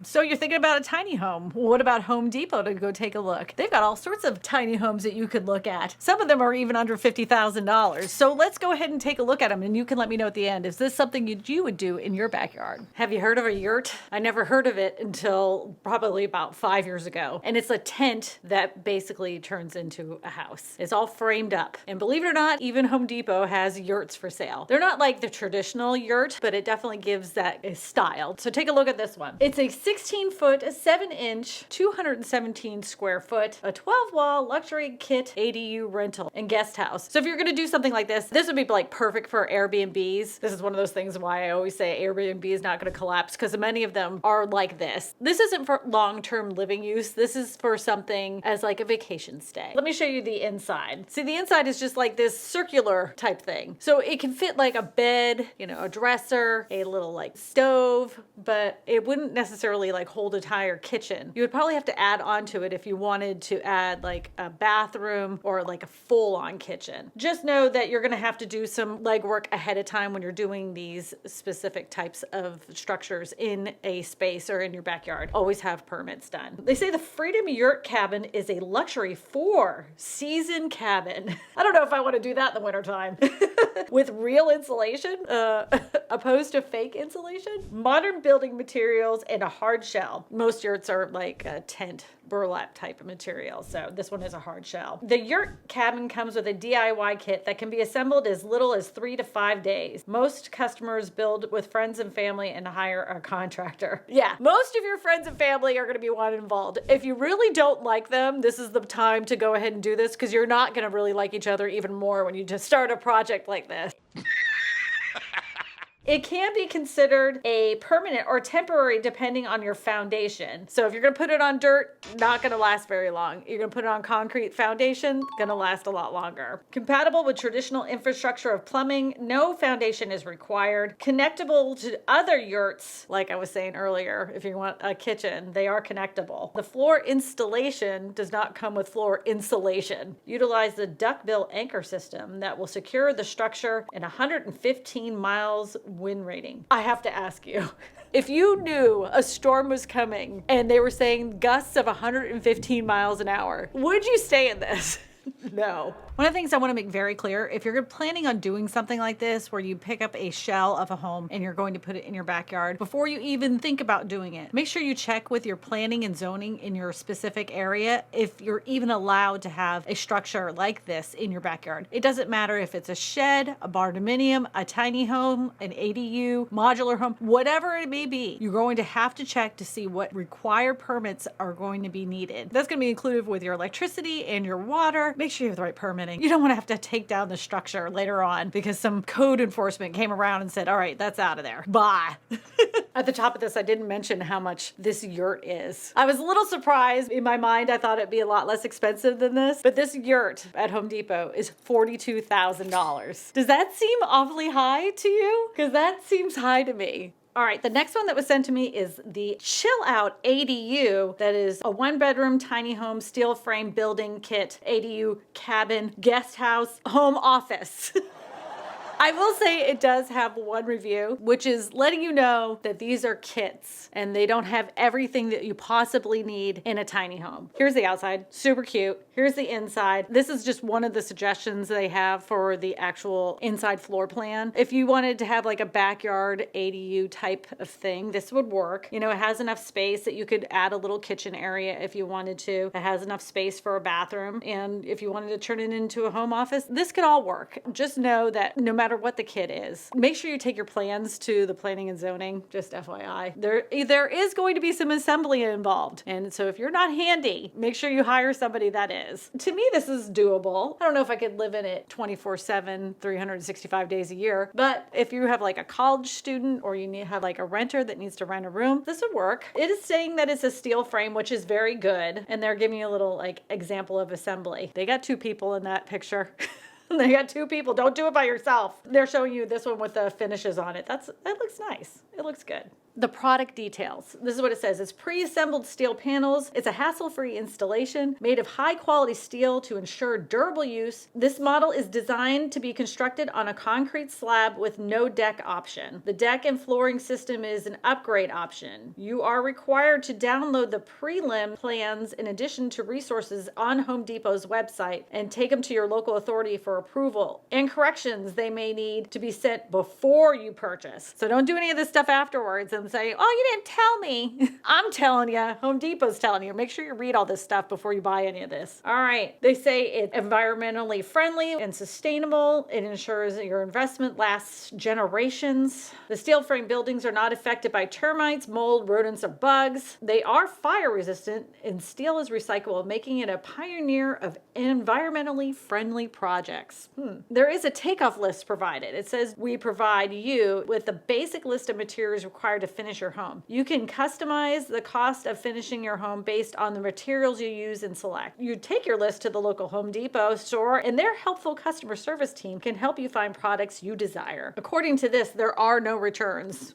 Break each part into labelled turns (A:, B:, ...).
A: So you're thinking about a tiny home. What about Home Depot to go take a look? They've got all sorts of tiny homes that you could look at. Some of them are even under $50,000. So let's go ahead and take a look at them, and you can let me know at the end. Is this something you would do in your backyard? Have you heard of a yurt? I never heard of it until probably about 5 years ago. And it's a tent that basically turns into a house. It's all framed up. And believe it or not, even Home Depot has yurts for sale. They're not like the traditional yurt, but it definitely gives that a style. So take a look at this one. It's a 16-foot, 7-inch, 217 square foot, a 12-wall luxury kit ADU rental and guest house. So if you're going to do something like this would be like perfect for Airbnbs. This is one of those things why I always say Airbnb is not going to collapse, because many of them are like this. This isn't for long-term living use. This is for something as like a vacation stay. Let me show you the inside. See, the inside is just like this circular type thing. So it can fit like a bed, a dresser, a little like stove, but it wouldn't necessarily like hold a entire kitchen. You would probably have to add onto it if you wanted to add like a bathroom or like a full-on kitchen. Just know that you're going to have to do some legwork ahead of time when you're doing these specific types of structures in a space or in your backyard. Always have permits done. They say the Freedom Yurt Cabin is a luxury 4-season cabin. I don't know if I want to do that in the wintertime. With real insulation, opposed to fake insulation. Modern building materials and a hard shell. Most yurts are like a tent burlap type of material, so this one is a hard shell. The Yurt Cabin comes with a DIY kit that can be assembled as little as 3 to 5 days. Most customers build with friends and family and hire a contractor. Yeah, most of your friends and family are going to be one involved. If you really don't like them, this is the time to go ahead and do this, because you're not going to really like each other even more when you just start a project like this. It can be considered a permanent or temporary depending on your foundation. So if you're gonna put it on dirt, not gonna last very long. You're gonna put it on concrete foundation, gonna last a lot longer. Compatible with traditional infrastructure of plumbing, no foundation is required. Connectable to other yurts, like I was saying earlier, if you want a kitchen, they are connectable. The floor installation does not come with floor insulation. Utilize the duckbill anchor system that will secure the structure in 115 miles wind rating. I have to ask you, if you knew a storm was coming and they were saying gusts of 115 miles an hour, would you stay in this? No. One of the things I want to make very clear, if you're planning on doing something like this, where you pick up a shell of a home and you're going to put it in your backyard, before you even think about doing it, make sure you check with your planning and zoning in your specific area if you're even allowed to have a structure like this in your backyard. It doesn't matter if it's a shed, a barndominium, a tiny home, an ADU, modular home, whatever it may be, you're going to have to check to see what required permits are going to be needed. That's going to be included with your electricity and your water. Make sure you have the right permitting. You don't want to have to take down the structure later on because some code enforcement came around and said, all right, that's out of there. Bye. At the top of this, I didn't mention how much this yurt is. I was a little surprised. In my mind, I thought it'd be a lot less expensive than this, but this yurt at Home Depot is $42,000. Does that seem awfully high to you? Because that seems high to me. All right, the next one that was sent to me is the Chill Out ADU. That is a 1-bedroom tiny home steel frame building kit, ADU cabin, guest house, home office. I will say it does have one review, which is letting you know that these are kits and they don't have everything that you possibly need in a tiny home. Here's the outside, super cute. Here's the inside. This is just one of the suggestions they have for the actual inside floor plan. If you wanted to have like a backyard ADU type of thing, this would work. It has enough space that you could add a little kitchen area if you wanted to. It has enough space for a bathroom. And if you wanted to turn it into a home office, this could all work. Just know that no matter what the kit is, make sure you take your plans to the planning and zoning, just FYI. There is going to be some assembly involved. And so if you're not handy, make sure you hire somebody that is. To me, this is doable. I don't know if I could live in it 24/7, 365 days a year, but if you have like a college student or you have like a renter that needs to rent a room, this would work. It is saying that it's a steel frame, which is very good. And they're giving you a little like example of assembly. They got 2 people in that picture. They got 2 people. Don't do it by yourself. They're showing you this one with the finishes on it. That looks nice. It looks good. The product details. This is what it says. It's pre-assembled steel panels. It's a hassle-free installation made of high-quality steel to ensure durable use. This model is designed to be constructed on a concrete slab with no deck option. The deck and flooring system is an upgrade option. You are required to download the prelim plans in addition to resources on Home Depot's website and take them to your local authority for approval and corrections they may need to be sent before you purchase. So don't do any of this stuff afterwards and say, oh, you didn't tell me. I'm telling you. Home Depot's telling you. Make sure you read all this stuff before you buy any of this. All right. They say it's environmentally friendly and sustainable. It ensures that your investment lasts generations. The steel frame buildings are not affected by termites, mold, rodents, or bugs. They are fire resistant and steel is recyclable, making it a pioneer of environmentally friendly projects. There is a takeoff list provided. It says we provide you with the basic list of materials required to finish your home. You can customize the cost of finishing your home based on the materials you use and select. You take your list to the local Home Depot store and their helpful customer service team can help you find products you desire. According to this, there are no returns.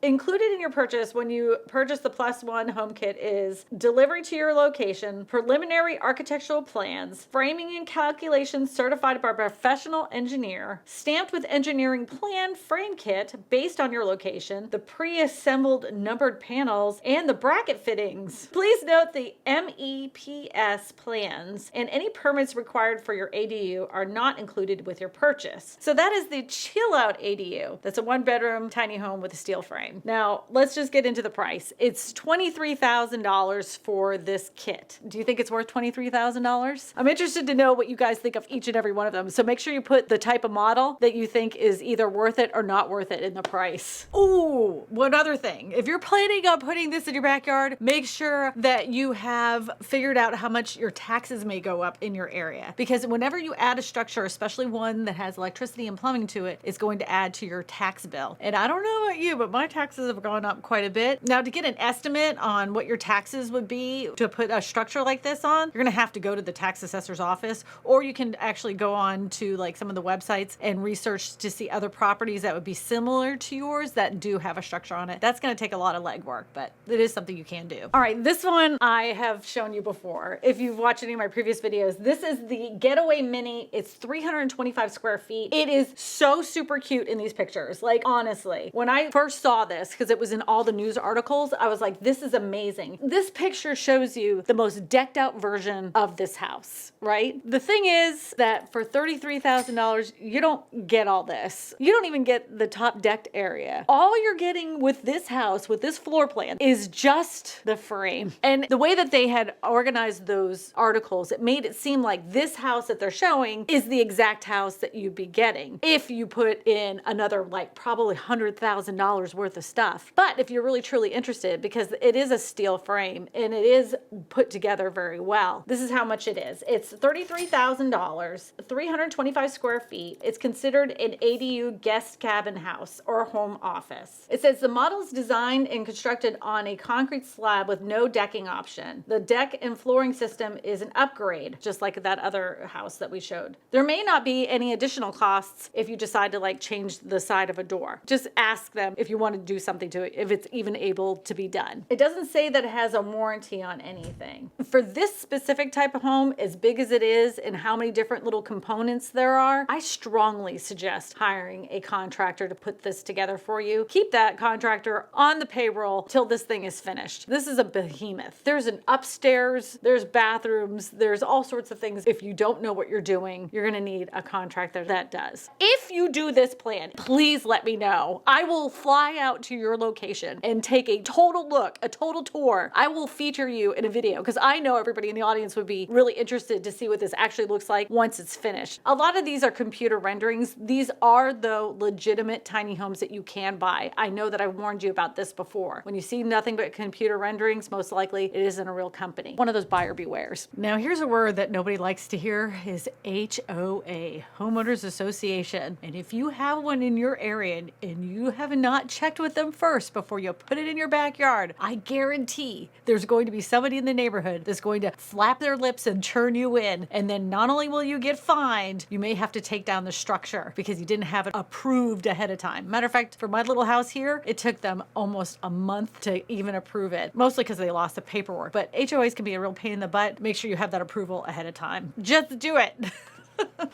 A: Included in your purchase when you purchase the +1 home kit is delivery to your location, preliminary architectural plans, framing and calculations certified by a professional engineer, stamped with engineering plan frame kit based on your location, the pre-assembled numbered panels, and the bracket fittings. Please note the MEPS plans and any permits required for your ADU are not included with your purchase. So that is the Chill Out ADU. That's a 1-bedroom tiny home with a steel frame. Now, let's just get into the price. It's $23,000 for this kit. Do you think it's worth $23,000? I'm interested to know what you guys think of each and every one of them. So make sure you put the type of model that you think is either worth it or not worth it in the price. Ooh, one other thing. If you're planning on putting this in your backyard, make sure that you have figured out how much your taxes may go up in your area. Because whenever you add a structure, especially one that has electricity and plumbing to it, it's going to add to your tax bill. And I don't know about you, but my taxes have gone up quite a bit. Now, to get an estimate on what your taxes would be to put a structure like this on, you're gonna have to go to the tax assessor's office, or you can actually go on to like some of the websites and research to see other properties that would be similar to yours that do have a structure on it. That's gonna take a lot of legwork, but it is something you can do. All right, this one I have shown you before. If you've watched any of my previous videos, this is the Getaway Mini. It's 325 square feet. It is so super cute in these pictures. Like, honestly, when I first saw this, because it was in all the news articles, I was like, this is amazing. This picture shows you the most decked out version of this house, right? The thing is that for $33,000, you don't get all this. You don't even get the top decked area. All you're getting with this house, with this floor plan, is just the frame. And the way that they had organized those articles, it made it seem like this house that they're showing is the exact house that you'd be getting if you put in another, like, probably $100,000 worth of stuff. But if you're really truly interested, because it is a steel frame and it is put together very well, this is how much it is. It's $33,000, 325 square feet. It's considered an ADU guest cabin house or home office. It says the model is designed and constructed on a concrete slab with no decking option. The deck and flooring system is an upgrade, just like that other house that we showed. There may not be any additional costs if you decide to like change the side of a door. Just ask them if you want to do something to it, if it's even able to be done. It doesn't say that it has a warranty on anything. For this specific type of home, as big as it is and how many different little components there are, I strongly suggest hiring a contractor to put this together for you. Keep that contractor on the payroll till this thing is finished. This is a behemoth. There's an upstairs, there's bathrooms, there's all sorts of things. If you don't know what you're doing, you're gonna need a contractor that does. If you do this plan, please let me know. I will fly out to your location and take a total look, a total tour. I will feature you in a video because I know everybody in the audience would be really interested to see what this actually looks like once it's finished. A lot of these are computer renderings. These are, though, legitimate tiny homes that you can buy. I know that I warned you about this before. When you see nothing but computer renderings, most likely it isn't a real company. One of those buyer bewares. Now, here's a word that nobody likes to hear is HOA, Homeowners Association. And if you have one in your area and you have not checked with them first before you put it in your backyard, I guarantee there's going to be somebody in the neighborhood that's going to flap their lips and turn you in. And then not only will you get fined, you may have to take down the structure because you didn't have it approved ahead of time. Matter of fact, for my little house here, it took took them almost a month to even approve it, mostly because they lost the paperwork. But HOAs can be a real pain in the butt. Make sure you have that approval ahead of time. Just do it.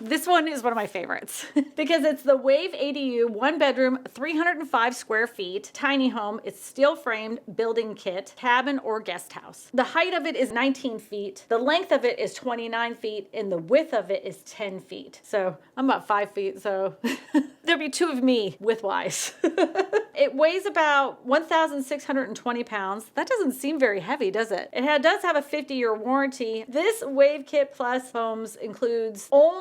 A: This one is one of my favorites because it's the Wave ADU 1-bedroom, 305 square feet, tiny home. It's steel framed building kit, cabin or guest house. The height of it is 19 feet. The length of it is 29 feet and the width of it is 10 feet. So I'm about 5 feet. So there'll be two of me width-wise. It weighs about 1,620 pounds. That doesn't seem very heavy, does it? It does have a 50-year warranty. This Wave Kit Plus Homes includes only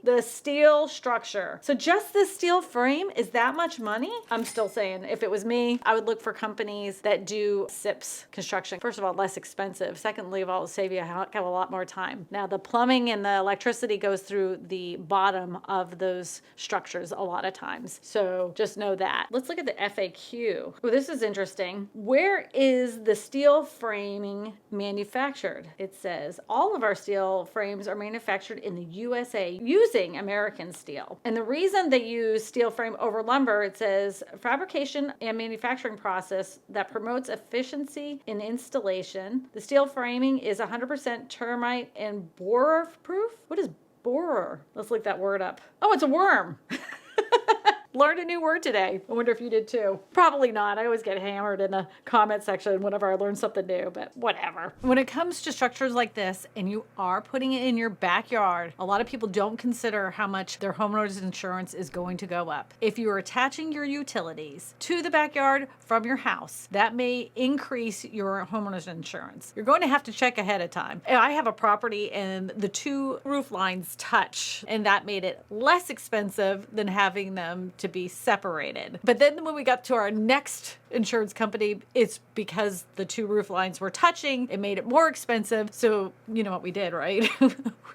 A: the steel structure. So just the steel frame is that much money? I'm still saying if it was me, I would look for companies that do SIPs construction. First of all, less expensive. Secondly of all, it'll save you a heck of a lot more time. Now the plumbing and the electricity goes through the bottom of those structures a lot of times. So just know that. Let's look at the FAQ. Oh, this is interesting. Where is the steel framing manufactured? It says all of our steel frames are manufactured in the USA using American steel. And the reason they use steel frame over lumber, it says fabrication and manufacturing process that promotes efficiency in installation. The steel framing is 100% termite and borer proof. What is borer? Let's look that word up. Oh, it's a worm. Learned a new word today. I wonder if you did too. Probably not. I always get hammered in the comment section whenever I learn something new, but whatever. When it comes to structures like this and you are putting it in your backyard, a lot of people don't consider how much their homeowner's insurance is going to go up. If you are attaching your utilities to the backyard from your house, that may increase your homeowner's insurance. You're going to have to check ahead of time. I have a property and the two roof lines touch, and that made it less expensive than having them to be separated. But then when we got to our next insurance company, it's because the two roof lines were touching, it made it more expensive. So you know what we did, right?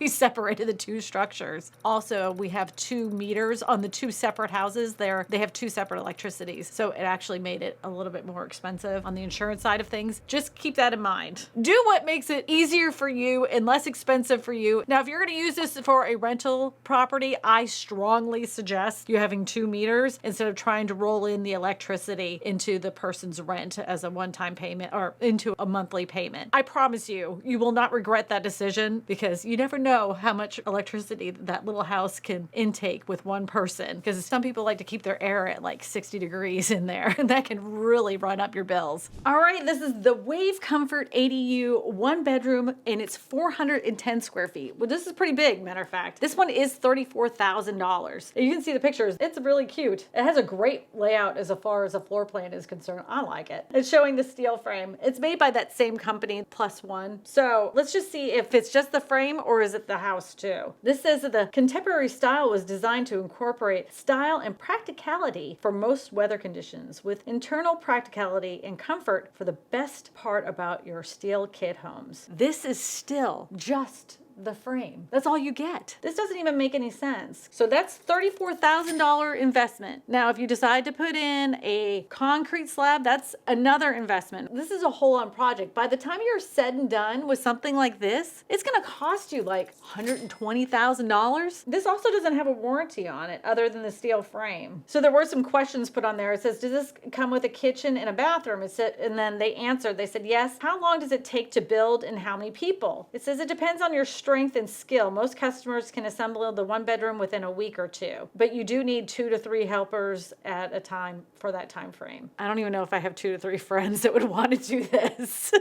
A: We separated the two structures. Also, we have 2 meters on the 2 separate houses there. They have 2 separate electricities. So it actually made it a little bit more expensive on the insurance side of things. Just keep that in mind. Do what makes it easier for you and less expensive for you. Now, if you're going to use this for a rental property, I strongly suggest you having 2 meters instead of trying to roll in the electricity into the person's rent as a one-time payment or into a monthly payment. I promise you, you will not regret that decision because you never know how much electricity that little house can intake with one person, because some people like to keep their air at like 60 degrees in there, and that can really run up your bills. All right, this is the Wave Comfort ADU 1-bedroom, and it's 410 square feet. Well, this is pretty big, matter of fact. This one is $34,000. You can see the pictures. It's really cute. It has a great layout as far as a floor plan is concerned. I like it. It's showing the steel frame. It's made by that same company, Plus One. So let's just see if it's just the frame or is it the house too. This says that the contemporary style was designed to incorporate style and practicality for most weather conditions, with internal practicality and comfort for the best part about your steel kit homes. This is still just the frame. That's all you get. This doesn't even make any sense. So that's $34,000 investment. Now, if you decide to put in a concrete slab, that's another investment. This is a whole-on project. By the time you're said and done with something like this, it's gonna cost you like $120,000. This also doesn't have a warranty on it other than the steel frame. So there were some questions put on there. It says, does this come with a kitchen and a bathroom? It said, and then they answered, they said, yes. How long does it take to build and how many people? It says it depends on your strength and skill. Most customers can assemble the 1-bedroom within a week or 2, but you do need 2 to 3 helpers at a time for that time frame. I don't even know if I have 2 to 3 friends that would want to do this.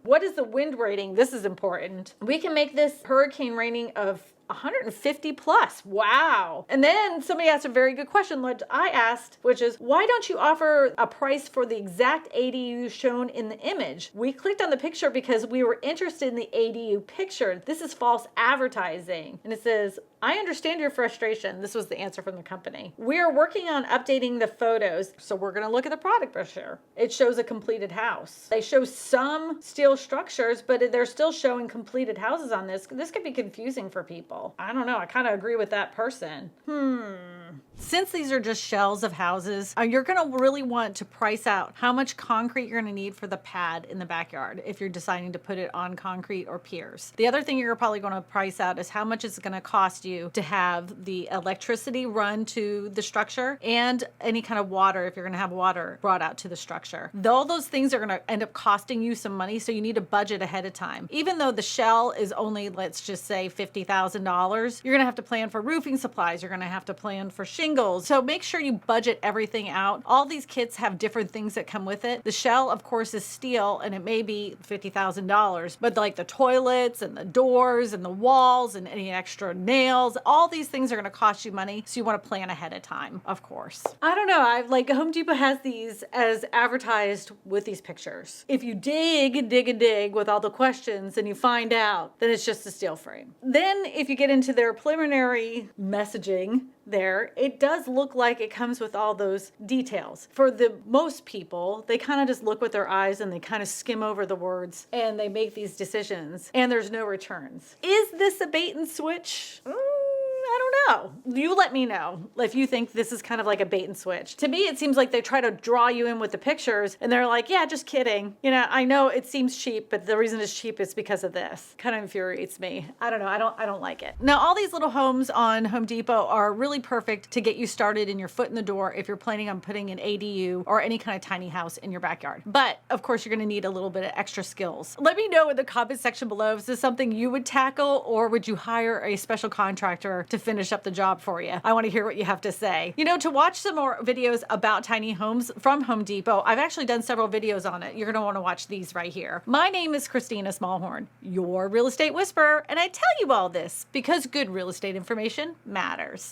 A: What is the wind rating? This is important. We can make this hurricane rating of 150 plus. Wow. And then somebody asked a very good question, which I asked, which is, why don't you offer a price for the exact ADU shown in the image? We clicked on the picture because we were interested in the ADU picture. This is false advertising. And it says, I understand your frustration. This was the answer from the company. We are working on updating the photos, so we're going to look at the product brochure. It shows a completed house. They show some steel structures, but they're still showing completed houses on this. This could be confusing for people. I don't know. I kind of agree with that person. Since these are just shells of houses, you're going to really want to price out how much concrete you're going to need for the pad in the backyard if you're deciding to put it on concrete or piers. The other thing you're probably going to price out is how much it's going to cost you to have the electricity run to the structure and any kind of water if you're going to have water brought out to the structure. All those things are going to end up costing you some money, so you need to budget ahead of time. Even though the shell is only, let's just say, $50,000, you're going to have to plan for roofing supplies. You're going to have to plan for shingles. So make sure you budget everything out. All these kits have different things that come with it. The shell, of course, is steel, and it may be $50,000, but like the toilets and the doors and the walls and any extra nails, all these things are going to cost you money. So you want to plan ahead of time, of course. I don't know. Like Home Depot has these as advertised with these pictures. If you dig and dig and dig with all the questions and you find out, then it's just a steel frame. Then if you get into their preliminary messaging there, it does look like it comes with all those details. For the most people, they kind of just look with their eyes and they kind of skim over the words and they make these decisions, and there's no returns. Is this a bait and switch? I don't know. You let me know if you think this is kind of like a bait and switch. To me, it seems like they try to draw you in with the pictures and they're like, yeah, just kidding. You know, I know it seems cheap, but the reason it's cheap is because of this. Kind of infuriates me. I don't know. I don't like it. Now, all these little homes on Home Depot are really perfect to get you started in your foot in the door if you're planning on putting an ADU or any kind of tiny house in your backyard. But of course, you're going to need a little bit of extra skills. Let me know in the comment section below if this is something you would tackle, or would you hire a special contractor to finish up the job for you? I want to hear what you have to say. You know, to watch some more videos about tiny homes from Home Depot, I've actually done several videos on it. You're going to want to watch these right here. My name is Kristina Smallhorn, your real estate whisperer, and I tell you all this because good real estate information matters.